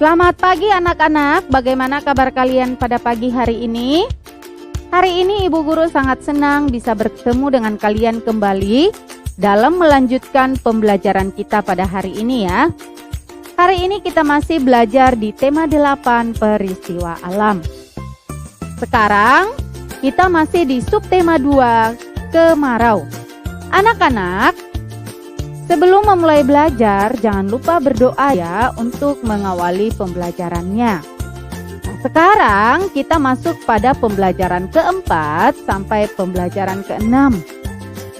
Selamat pagi anak-anak, bagaimana kabar kalian pada pagi hari ini? Hari ini Ibu Guru sangat senang bisa bertemu dengan kalian kembali dalam melanjutkan pembelajaran kita pada hari ini ya. Hari ini kita masih belajar di tema 8 peristiwa alam. Sekarang kita masih di subtema 2 kemarau. Anak-anak, sebelum memulai belajar, jangan lupa berdoa ya untuk mengawali pembelajarannya. Nah, sekarang kita masuk pada pembelajaran keempat sampai pembelajaran keenam.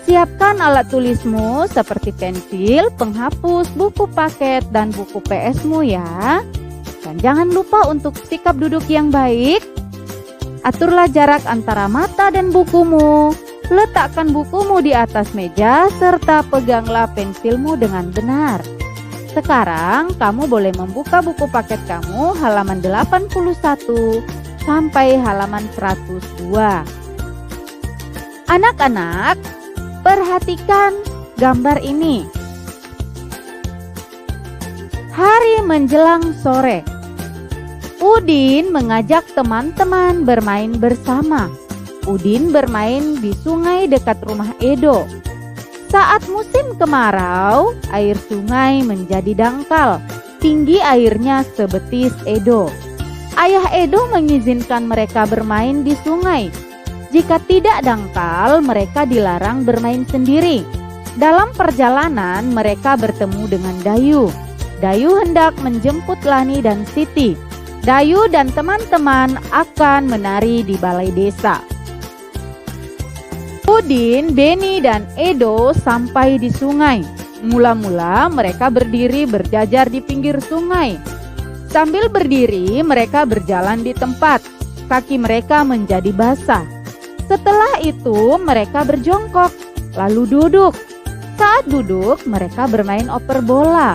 Siapkan alat tulismu seperti pensil, penghapus, buku paket, dan buku PS-mu ya. Dan jangan lupa untuk sikap duduk yang baik. Aturlah jarak antara mata dan bukumu. Letakkan bukumu di atas meja serta peganglah pensilmu dengan benar. Sekarang kamu boleh membuka buku paket kamu halaman 81 sampai halaman 102. Anak-anak, perhatikan gambar ini. Hari menjelang sore. Udin mengajak teman-teman bermain bersama. Udin bermain di sungai dekat rumah Edo. Saat musim kemarau, air sungai menjadi dangkal. Tinggi airnya sebetis Edo. Ayah Edo mengizinkan mereka bermain di sungai. Jika tidak dangkal, mereka dilarang bermain sendiri. Dalam perjalanan, mereka bertemu dengan Dayu. Dayu hendak menjemput Lani dan Siti. Dayu dan teman-teman akan menari di balai desa. Udin, Beni, dan Edo sampai di sungai. Mula-mula mereka berdiri berjajar di pinggir sungai. Sambil berdiri, mereka berjalan di tempat. Kaki mereka menjadi basah. Setelah itu, mereka berjongkok, lalu duduk. Saat duduk, mereka bermain oper bola.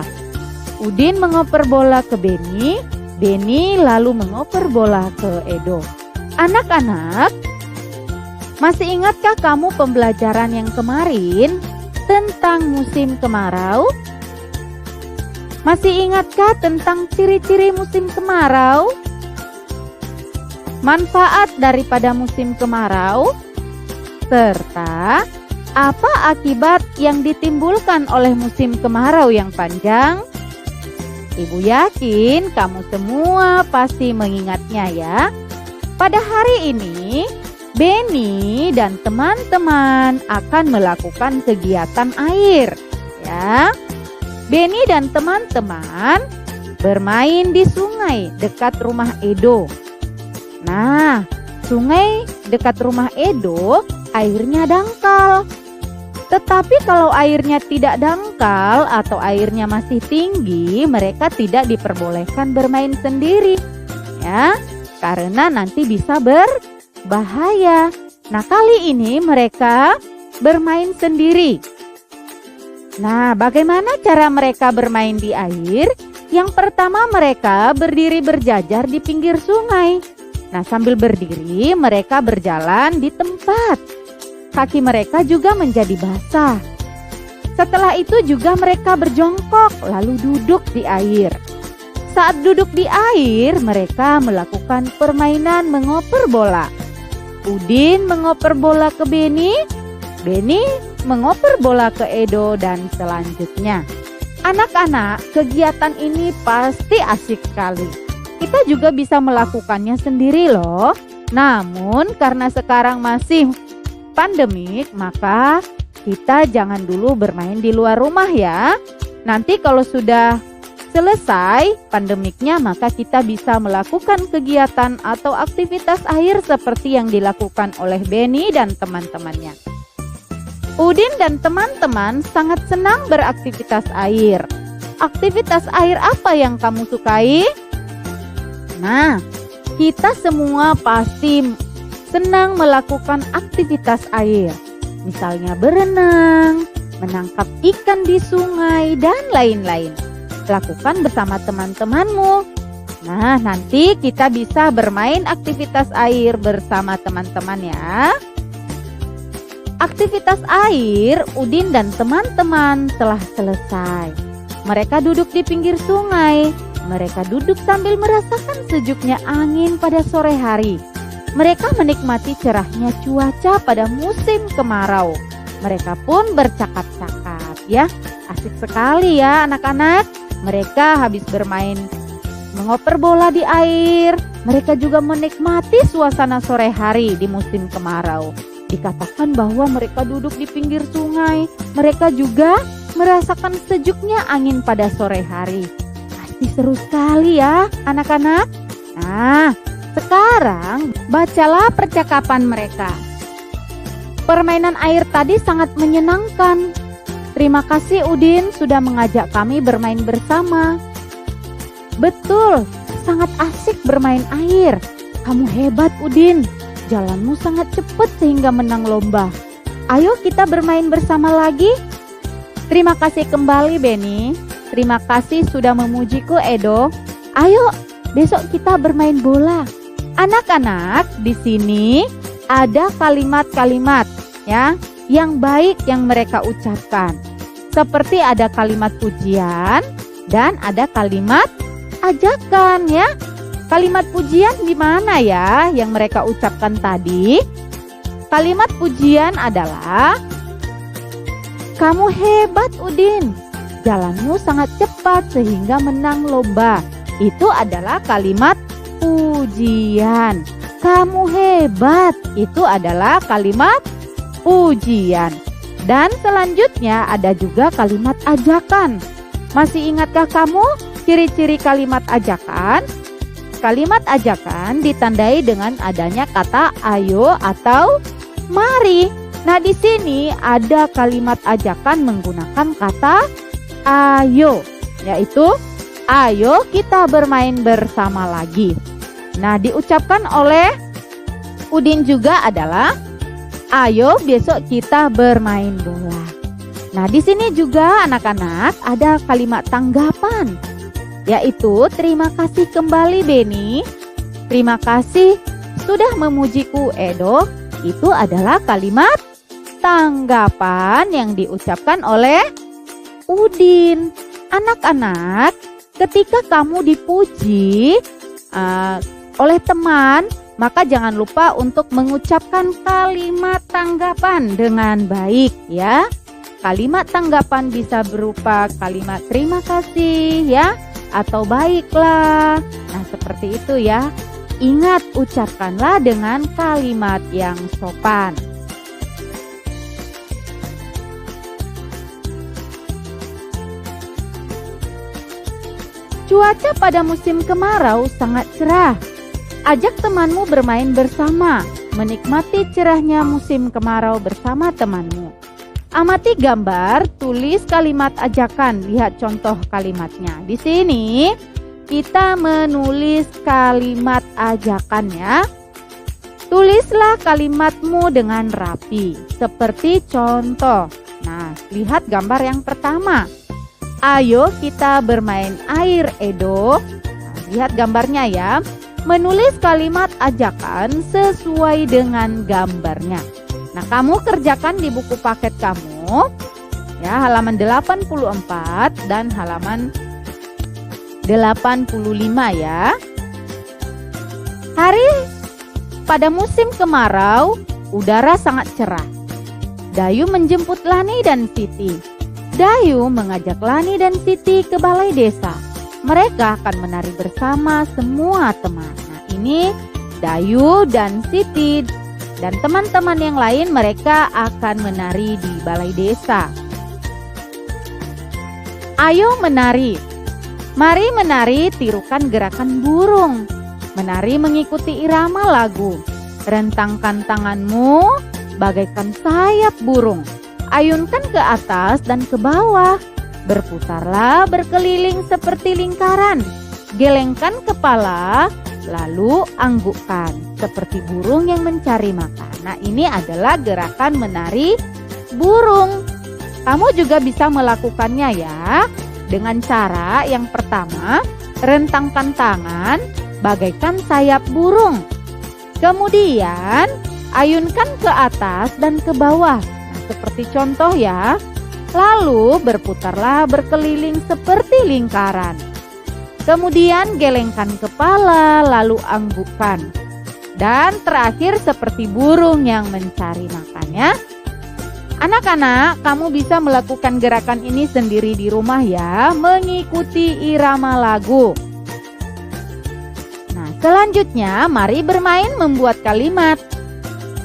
Udin mengoper bola ke Beni, Beni lalu mengoper bola ke Edo. Anak-anak, masih ingatkah kamu pembelajaran yang kemarin tentang musim kemarau? Masih ingatkah tentang ciri-ciri musim kemarau? Manfaat daripada musim kemarau? Serta apa akibat yang ditimbulkan oleh musim kemarau yang panjang? Ibu yakin kamu semua pasti mengingatnya ya. Pada hari ini, Beni dan teman-teman akan melakukan kegiatan air ya. Beni dan teman-teman bermain di sungai dekat rumah Edo. Nah, sungai dekat rumah Edo airnya dangkal. Tetapi kalau airnya tidak dangkal atau airnya masih tinggi, mereka tidak diperbolehkan bermain sendiri ya, karena nanti bisa berbahaya. Nah, kali ini mereka bermain sendiri. Nah, bagaimana cara mereka bermain di air? Yang pertama, mereka berdiri berjajar di pinggir sungai. Nah, sambil berdiri, mereka berjalan di tempat. Kaki mereka juga menjadi basah. Setelah itu juga mereka berjongkok, lalu duduk di air. Saat duduk di air, mereka melakukan permainan mengoper bola. Udin mengoper bola ke Beni, Beni mengoper bola ke Edo, dan selanjutnya. Anak-anak, kegiatan ini pasti asik sekali. Kita juga bisa melakukannya sendiri loh. Namun karena sekarang masih pandemik, maka kita jangan dulu bermain di luar rumah ya. Nanti kalau sudah selesai pandemiknya, maka kita bisa melakukan kegiatan atau aktivitas air seperti yang dilakukan oleh Beni dan teman-temannya. Udin dan teman-teman sangat senang beraktivitas air. Aktivitas air apa yang kamu sukai? Nah, kita semua pasti senang melakukan aktivitas air. Misalnya berenang, menangkap ikan di sungai, dan lain-lain. Lakukan bersama teman-temanmu. Nah, nanti kita bisa bermain aktivitas air bersama teman-teman ya. Aktivitas air Udin dan teman-teman telah selesai. Mereka duduk di pinggir sungai. Mereka duduk sambil merasakan sejuknya angin pada sore hari. Mereka menikmati cerahnya cuaca pada musim kemarau. Mereka pun bercakap-cakap, ya. Asik sekali ya anak-anak. Mereka habis bermain mengoper bola di air. Mereka juga menikmati suasana sore hari di musim kemarau. Dikatakan bahwa mereka duduk di pinggir sungai. Mereka juga merasakan sejuknya angin pada sore hari. Pasti seru sekali ya anak-anak. Nah, sekarang bacalah percakapan mereka. Permainan air tadi sangat menyenangkan. Terima kasih Udin sudah mengajak kami bermain bersama. Betul, sangat asik bermain air. Kamu hebat Udin. Jalanmu sangat cepat sehingga menang lomba. Ayo kita bermain bersama lagi. Terima kasih kembali Benny. Terima kasih sudah memujiku Edo. Ayo, besok kita bermain bola. Anak-anak, di sini ada kalimat-kalimat ya yang baik yang mereka ucapkan. Seperti ada kalimat pujian dan ada kalimat ajakan ya. Kalimat pujian di mana ya yang mereka ucapkan tadi? Kalimat pujian adalah, kamu hebat Udin. Jalanmu sangat cepat sehingga menang lomba. Itu adalah kalimat pujian. Kamu hebat. Itu adalah kalimat pujian. Dan selanjutnya ada juga kalimat ajakan. Masih ingatkah kamu ciri-ciri kalimat ajakan? Kalimat ajakan ditandai dengan adanya kata ayo atau mari. Nah, di sini ada kalimat ajakan menggunakan kata ayo, yaitu ayo kita bermain bersama lagi. Nah, diucapkan oleh Udin juga adalah ayo besok kita bermain bola. Nah, di sini juga anak-anak ada kalimat tanggapan, yaitu terima kasih kembali Benny. Terima kasih sudah memujiku Edo. Itu adalah kalimat tanggapan yang diucapkan oleh Udin. Anak-anak, ketika kamu dipuji oleh teman, maka jangan lupa untuk mengucapkan kalimat tanggapan dengan baik ya. Kalimat tanggapan bisa berupa kalimat terima kasih ya, atau baiklah. Nah, seperti itu ya. Ingat, ucapkanlah dengan kalimat yang sopan. Cuaca pada musim kemarau sangat cerah. Ajak temanmu bermain bersama, menikmati cerahnya musim kemarau bersama temanmu. Amati gambar, tulis kalimat ajakan. Lihat contoh kalimatnya. Di sini kita menulis kalimat ajakan ya. Tulislah kalimatmu dengan rapi, seperti contoh. Nah, lihat gambar yang pertama. Ayo kita bermain air Edo. Nah, lihat gambarnya ya. Menulis kalimat ajakan sesuai dengan gambarnya. Nah, kamu kerjakan di buku paket kamu ya, halaman 84 dan halaman 85 ya. Hari pada musim kemarau, udara sangat cerah. Dayu menjemput Lani dan Siti. Dayu mengajak Lani dan Siti ke balai desa. Mereka akan menari bersama semua teman. Nah, ini Dayu dan Siti dan teman-teman yang lain, mereka akan menari di balai desa. Ayo menari. Mari menari, tirukan gerakan burung. Menari mengikuti irama lagu. Rentangkan tanganmu bagaikan sayap burung. Ayunkan ke atas dan ke bawah. Berputarlah berkeliling seperti lingkaran. Gelengkan kepala, lalu anggukkan seperti burung yang mencari makan. Nah, ini adalah gerakan menari burung. Kamu juga bisa melakukannya ya. Dengan cara yang pertama, rentangkan tangan bagaikan sayap burung. Kemudian, ayunkan ke atas dan ke bawah. Nah, seperti contoh ya. Lalu berputarlah berkeliling seperti lingkaran. Kemudian gelengkan kepala, lalu anggukkan. Dan terakhir seperti burung yang mencari makan ya. Anak-anak, kamu bisa melakukan gerakan ini sendiri di rumah ya, mengikuti irama lagu. Nah, selanjutnya mari bermain membuat kalimat.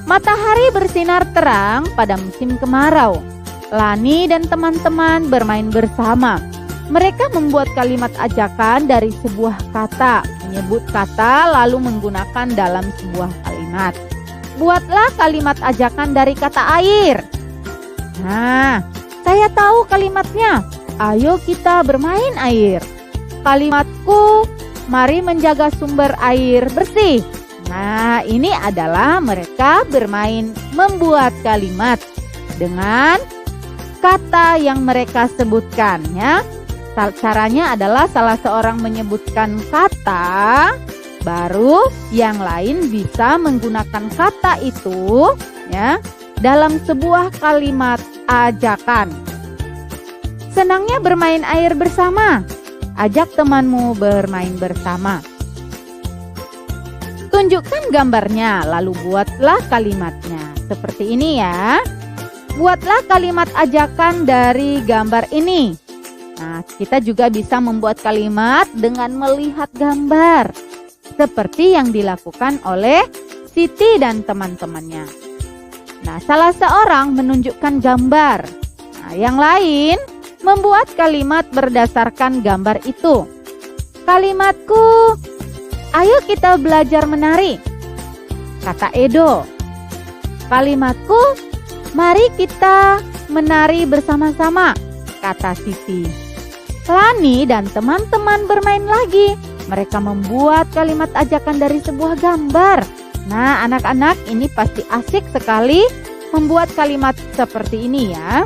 Matahari bersinar terang pada musim kemarau. Lani dan teman-teman bermain bersama. Mereka membuat kalimat ajakan dari sebuah kata, menyebut kata lalu menggunakan dalam sebuah kalimat. Buatlah kalimat ajakan dari kata air. Nah, saya tahu kalimatnya. Ayo kita bermain air. Kalimatku, mari menjaga sumber air bersih. Nah, ini adalah mereka bermain membuat kalimat dengan kata yang mereka sebutkan ya. Caranya adalah salah seorang menyebutkan kata, baru yang lain bisa menggunakan kata itu ya dalam sebuah kalimat ajakan. Senangnya bermain air bersama. Ajak temanmu bermain bersama. Tunjukkan gambarnya, lalu buatlah kalimatnya. Seperti ini ya. Buatlah kalimat ajakan dari gambar ini. Nah, kita juga bisa membuat kalimat dengan melihat gambar. Seperti yang dilakukan oleh Siti dan teman-temannya. Nah, salah seorang menunjukkan gambar. Nah, yang lain membuat kalimat berdasarkan gambar itu. Kalimatku, ayo kita belajar menari, kata Edo. Kalimatku, mari kita menari bersama-sama, kata Siti. Lani dan teman-teman bermain lagi. Mereka membuat kalimat ajakan dari sebuah gambar. Nah, anak-anak, ini pasti asik sekali membuat kalimat seperti ini ya.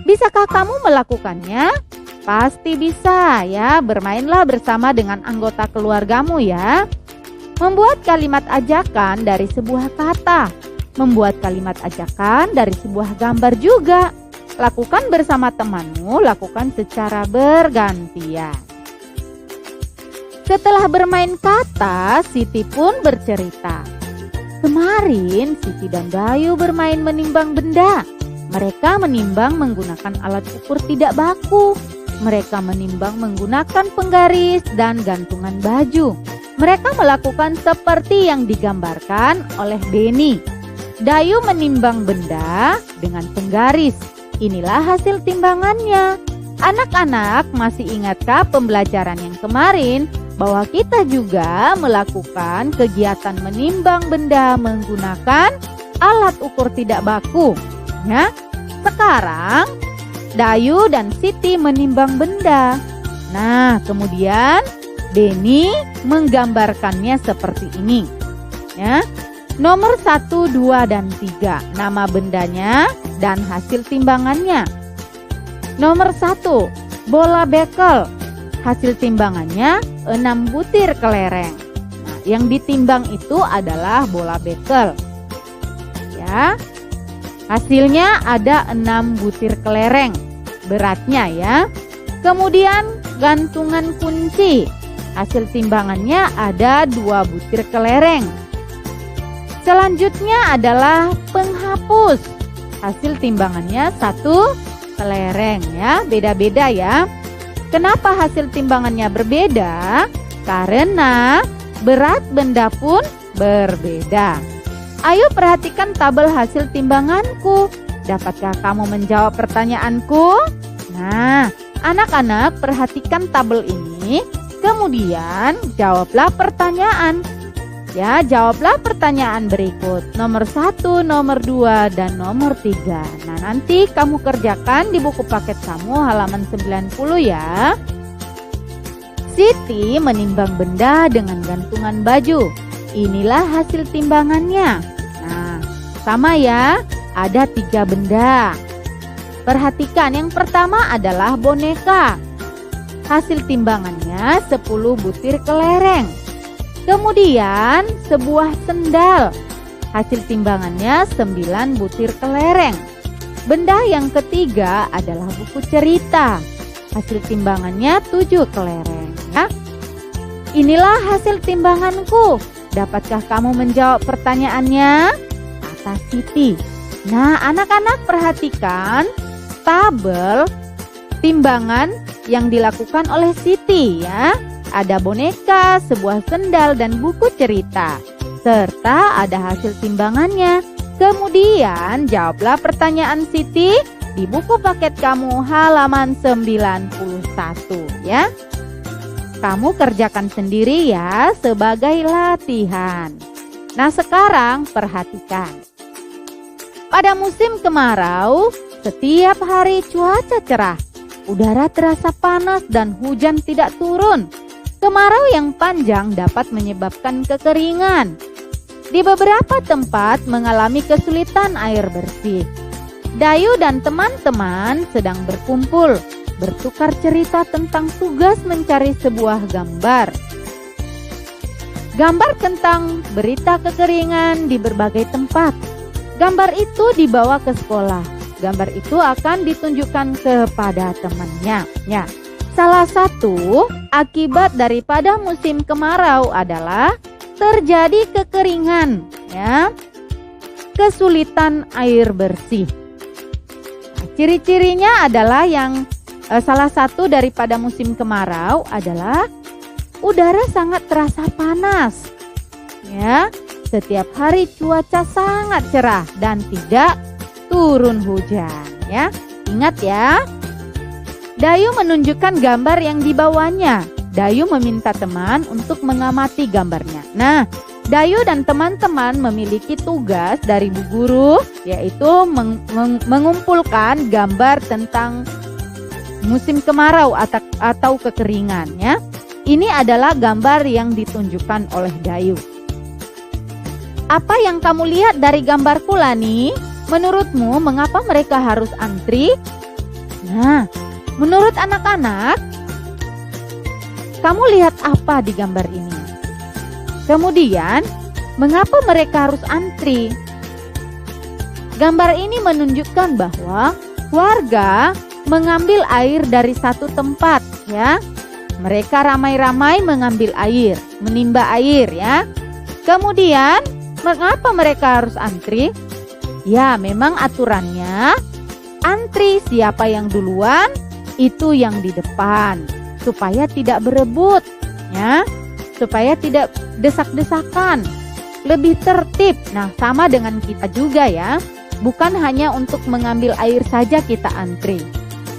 Bisakah kamu melakukannya? Pasti bisa ya. Bermainlah bersama dengan anggota keluargamu ya. Membuat kalimat ajakan dari sebuah kata. Membuat kalimat ajakan dari sebuah gambar juga. Lakukan bersama temanmu, lakukan secara bergantian. Setelah bermain kata, Siti pun bercerita. Kemarin Siti dan Dayu bermain menimbang benda. Mereka menimbang menggunakan alat ukur tidak baku. Mereka menimbang menggunakan penggaris dan gantungan baju. Mereka melakukan seperti yang digambarkan oleh Beni. Dayu menimbang benda dengan penggaris. Inilah hasil timbangannya. Anak-anak, masih ingatkah pembelajaran yang kemarin bahwa kita juga melakukan kegiatan menimbang benda menggunakan alat ukur tidak baku? Ya, sekarang Dayu dan Siti menimbang benda. Nah, kemudian Beni menggambarkannya seperti ini. Ya, nomor 1, 2, dan 3. Nama bendanya dan hasil timbangannya. Nomor 1, bola bekel. Hasil timbangannya 6 butir kelereng. Nah, yang ditimbang itu adalah bola bekel. Ya. Hasilnya ada 6 butir kelereng beratnya ya. Kemudian gantungan kunci. Hasil timbangannya ada 2 butir kelereng. Selanjutnya adalah penghapus. Hasil timbangannya 1 kelereng ya. Beda-beda ya. Kenapa hasil timbangannya berbeda? Karena berat benda pun berbeda. Ayo perhatikan tabel hasil timbanganku. Dapatkah kamu menjawab pertanyaanku? Nah, anak-anak perhatikan tabel ini. Kemudian jawablah pertanyaan. Ya, jawablah pertanyaan berikut. Nomor 1, nomor 2, dan nomor 3. Nah, nanti kamu kerjakan di buku paket kamu halaman 90 ya. Siti menimbang benda dengan gantungan baju. Inilah hasil timbangannya. Nah, sama ya, ada 3 benda. Perhatikan, yang pertama adalah boneka. Hasil timbangannya 10 butir kelereng. Kemudian sebuah sendal. Hasil timbangannya 9 butir kelereng. Benda yang ketiga adalah buku cerita. Hasil timbangannya 7 kelereng. Ya. Inilah hasil timbanganku. Dapatkah kamu menjawab pertanyaannya? Kata Siti. Nah, anak-anak perhatikan tabel timbangan yang dilakukan oleh Siti ya. Ada boneka, sebuah sendal, dan buku cerita. Serta ada hasil timbangannya. Kemudian jawablah pertanyaan Siti di buku paket kamu halaman 91 ya. Kamu kerjakan sendiri ya sebagai latihan. Nah, sekarang perhatikan. Pada musim kemarau, setiap hari cuaca cerah. Udara terasa panas dan hujan tidak turun. Kemarau yang panjang dapat menyebabkan kekeringan. Di beberapa tempat mengalami kesulitan air bersih. Dayu dan teman-teman sedang berkumpul, bertukar cerita tentang tugas mencari sebuah gambar. Gambar tentang berita kekeringan di berbagai tempat. Gambar itu dibawa ke sekolah. Gambar itu akan ditunjukkan kepada temannya. Ya. Salah satu akibat daripada musim kemarau adalah terjadi kekeringan, ya. Kesulitan air bersih. Ciri-cirinya adalah yang salah satu daripada musim kemarau adalah udara sangat terasa panas. Ya, setiap hari cuaca sangat cerah dan tidak turun hujan, ya. Ingat ya. Dayu menunjukkan gambar yang dibawanya. Dayu meminta teman untuk mengamati gambarnya. Nah, Dayu dan teman-teman memiliki tugas dari Bu Guru, yaitu mengumpulkan gambar tentang musim kemarau atau kekeringan. Ya. Ini adalah gambar yang ditunjukkan oleh Dayu. Apa yang kamu lihat dari gambarku, Lani? Menurutmu mengapa mereka harus antri? Nah, menurut anak-anak, kamu lihat apa di gambar ini? Kemudian, mengapa mereka harus antri? Gambar ini menunjukkan bahwa warga mengambil air dari satu tempat, ya. Mereka ramai-ramai mengambil air, menimba air, ya. Kemudian, mengapa mereka harus antri? Ya, memang aturannya antri siapa yang duluan, itu yang di depan, supaya tidak berebut, ya. Supaya tidak desak-desakan, lebih tertib. Nah, sama dengan kita juga ya. Bukan hanya untuk mengambil air saja kita antri.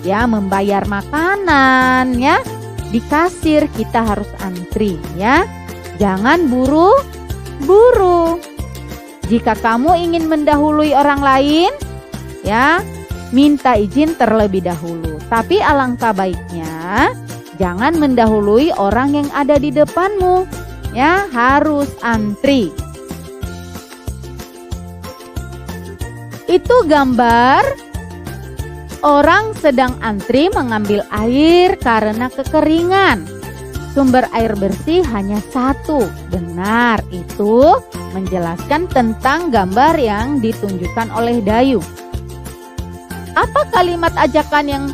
Ya, membayar makanan ya. Di kasir kita harus antri ya. Jangan buru-buru. Jika kamu ingin mendahului orang lain, ya, minta izin terlebih dahulu. Tapi alangkah baiknya jangan mendahului orang yang ada di depanmu. Ya, harus antri. Itu gambar orang sedang antri mengambil air karena kekeringan. Sumber air bersih hanya satu. Benar, itu menjelaskan tentang gambar yang ditunjukkan oleh Dayu. Apa kalimat ajakan yang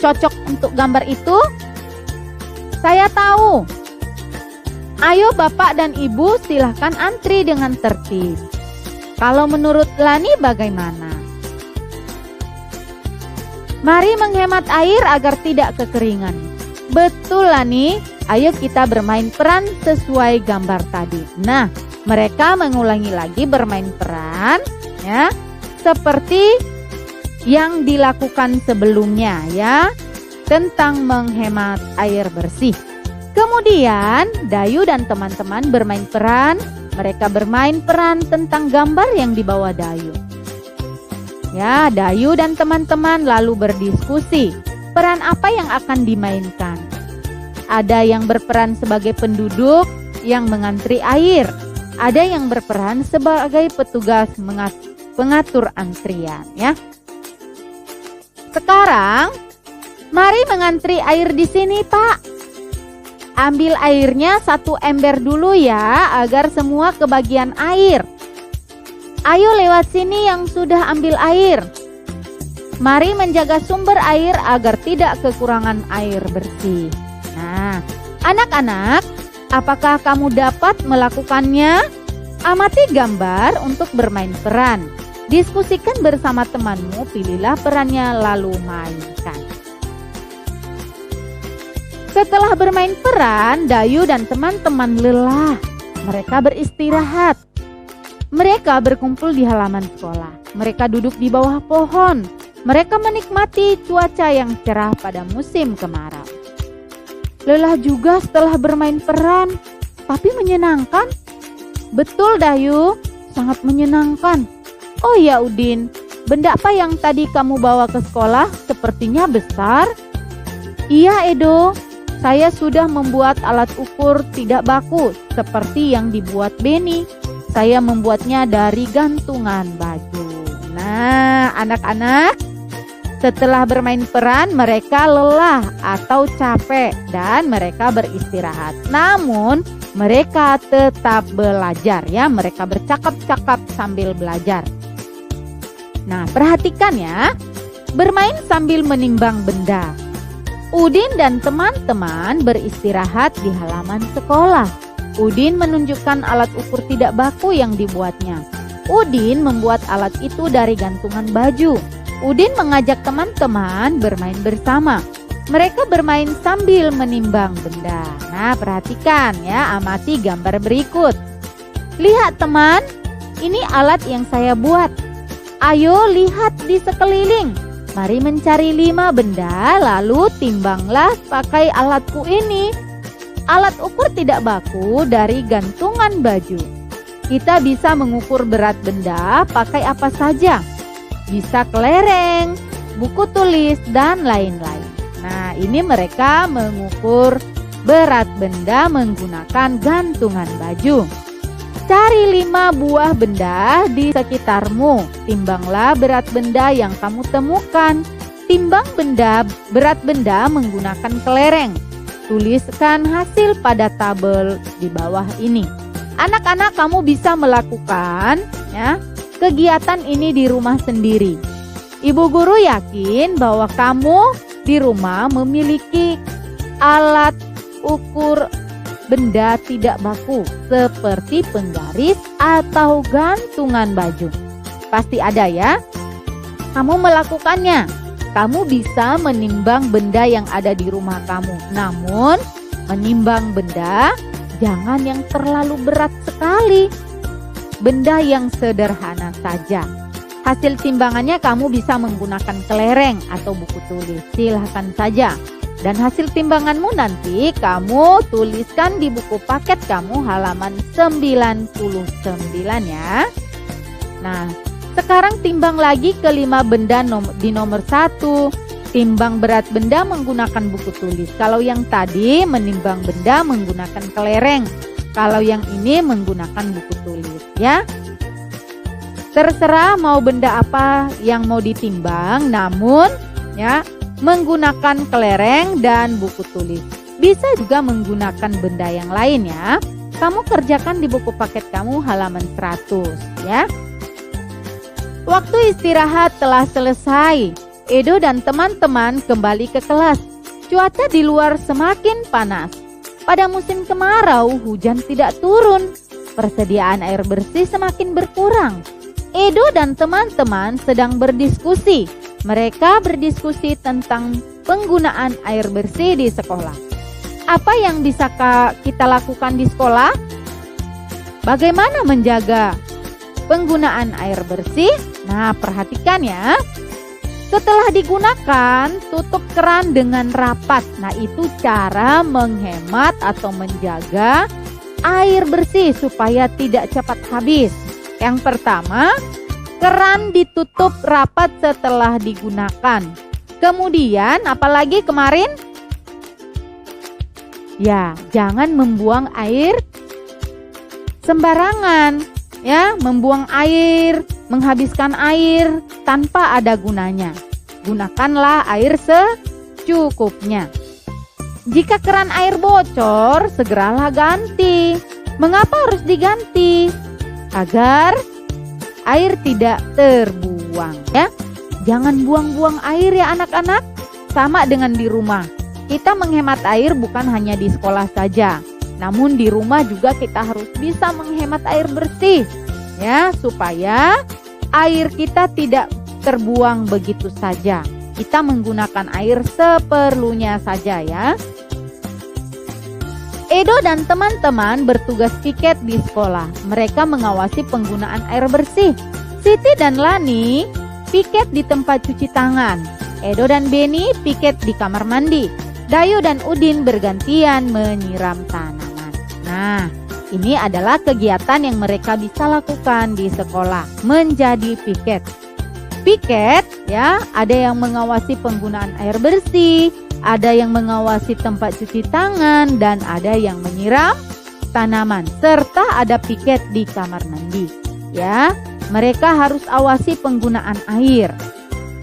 cocok untuk gambar itu? Saya tahu. Ayo Bapak dan Ibu silahkan antri dengan tertib. Kalau menurut Lani bagaimana? Mari menghemat air agar tidak kekeringan. Betul Lani, ayo kita bermain peran sesuai gambar tadi. Nah, mereka mengulangi lagi bermain peran ya, seperti yang dilakukan sebelumnya ya, tentang menghemat air bersih. Kemudian Dayu dan teman-teman bermain peran. Mereka bermain peran tentang gambar yang dibawa Dayu. Ya, Dayu dan teman-teman lalu berdiskusi. Peran apa yang akan dimainkan? Ada yang berperan sebagai penduduk yang mengantri air. Ada yang berperan sebagai petugas pengatur antrian. Ya. Sekarang, mari mengantri air di sini, Pak. Ambil airnya satu ember dulu ya, agar semua kebagian air. Ayo lewat sini yang sudah ambil air. Mari menjaga sumber air agar tidak kekurangan air bersih. Nah, anak-anak, Apakah kamu dapat melakukannya? Amati gambar untuk bermain peran. Diskusikan bersama temanmu, pilihlah perannya lalu mainkan. Setelah bermain peran, Dayu dan teman-teman lelah. Mereka beristirahat. Mereka berkumpul di halaman sekolah. Mereka duduk di bawah pohon. Mereka menikmati cuaca yang cerah pada musim kemarau. Lelah juga setelah bermain peran, tapi menyenangkan. Betul Dayu, sangat menyenangkan. Oh ya Udin, benda apa yang tadi kamu bawa ke sekolah? Sepertinya besar. Iya Edo, saya sudah membuat alat ukur tidak baku seperti yang dibuat Beni. Saya membuatnya dari gantungan baju. Nah, anak-anak, setelah bermain peran mereka lelah atau capek dan mereka beristirahat. Namun, mereka tetap belajar ya, mereka bercakap-cakap sambil belajar. Nah, perhatikan ya, bermain sambil menimbang benda. Udin dan teman-teman beristirahat di halaman sekolah. Udin menunjukkan alat ukur tidak baku yang dibuatnya. Udin membuat alat itu dari gantungan baju. Udin mengajak teman-teman bermain bersama. Mereka bermain sambil menimbang benda. Nah, perhatikan ya, amati gambar berikut. Lihat teman, ini alat yang saya buat. Ayo lihat di sekeliling. Mari mencari 5 benda, lalu timbanglah pakai alatku ini. Alat ukur tidak baku dari gantungan baju. Kita bisa mengukur berat benda pakai apa saja. Bisa kelereng, buku tulis, dan lain-lain. Nah, ini mereka mengukur berat benda menggunakan gantungan baju. Cari 5 buah benda di sekitarmu. Timbanglah berat benda yang kamu temukan. Timbang berat benda menggunakan kelereng. Tuliskan hasil pada tabel di bawah ini. Anak-anak, kamu bisa melakukan ya, kegiatan ini di rumah sendiri. Ibu guru yakin bahwa kamu di rumah memiliki alat ukur benda tidak baku seperti penggaris atau gantungan baju. Pasti ada ya. Kamu melakukannya. Kamu bisa menimbang benda yang ada di rumah kamu. Namun, menimbang benda jangan yang terlalu berat sekali. Benda yang sederhana saja. Hasil timbangannya kamu bisa menggunakan kelereng atau buku tulis. Silahkan saja. Dan hasil timbanganmu nanti kamu tuliskan di buku paket kamu halaman 99 ya. Nah, sekarang timbang lagi ke 5 benda di nomor 1. Timbang berat benda menggunakan buku tulis. Kalau yang tadi menimbang benda menggunakan kelereng. Kalau yang ini menggunakan buku tulis ya. Terserah mau benda apa yang mau ditimbang, namun ya menggunakan kelereng dan buku tulis. Bisa juga menggunakan benda yang lain ya. Kamu kerjakan di buku paket kamu halaman 100 ya. Waktu istirahat telah selesai. Edo dan teman-teman kembali ke kelas. Cuaca di luar semakin panas. Pada musim kemarau, hujan tidak turun. Persediaan air bersih semakin berkurang. Edo dan teman-teman sedang berdiskusi. Mereka berdiskusi tentang penggunaan air bersih di sekolah. Apa yang bisa kita lakukan di sekolah? Bagaimana menjaga penggunaan air bersih? Nah, perhatikan ya. Setelah digunakan, tutup keran dengan rapat. Nah, itu cara menghemat atau menjaga air bersih supaya tidak cepat habis. Yang pertama, keran ditutup rapat setelah digunakan. Kemudian, apalagi kemarin? Ya, jangan membuang air sembarangan. Ya, membuang air, menghabiskan air tanpa ada gunanya. Gunakanlah air secukupnya. Jika keran air bocor, segeralah ganti. Mengapa harus diganti? Agar air tidak terbuang ya. Jangan buang-buang air ya anak-anak. Sama dengan di rumah. Kita menghemat air bukan hanya di sekolah saja. Namun di rumah juga kita harus bisa menghemat air bersih ya, supaya air kita tidak terbuang begitu saja. Kita menggunakan air seperlunya saja ya. Edo dan teman-teman bertugas piket di sekolah. Mereka mengawasi penggunaan air bersih. Siti dan Lani piket di tempat cuci tangan. Edo dan Beni piket di kamar mandi. Dayu dan Udin bergantian menyiram tanaman. Nah, ini adalah kegiatan yang mereka bisa lakukan di sekolah, menjadi piket. Piket ya, ada yang mengawasi penggunaan air bersih, ada yang mengawasi tempat cuci tangan, dan ada yang menyiram tanaman, serta ada piket di kamar mandi. Ya, mereka harus awasi penggunaan air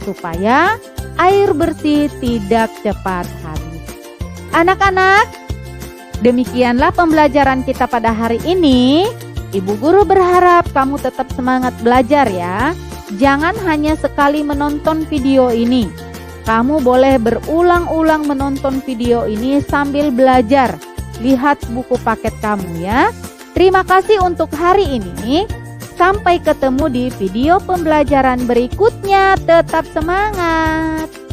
supaya air bersih tidak cepat habis. Anak-anak, demikianlah pembelajaran kita pada hari ini. Ibu guru berharap kamu tetap semangat belajar ya. Jangan hanya sekali menonton video ini. Kamu boleh berulang-ulang menonton video ini sambil belajar. Lihat buku paket kamu ya. Terima kasih untuk hari ini. Sampai ketemu di video pembelajaran berikutnya. Tetap semangat.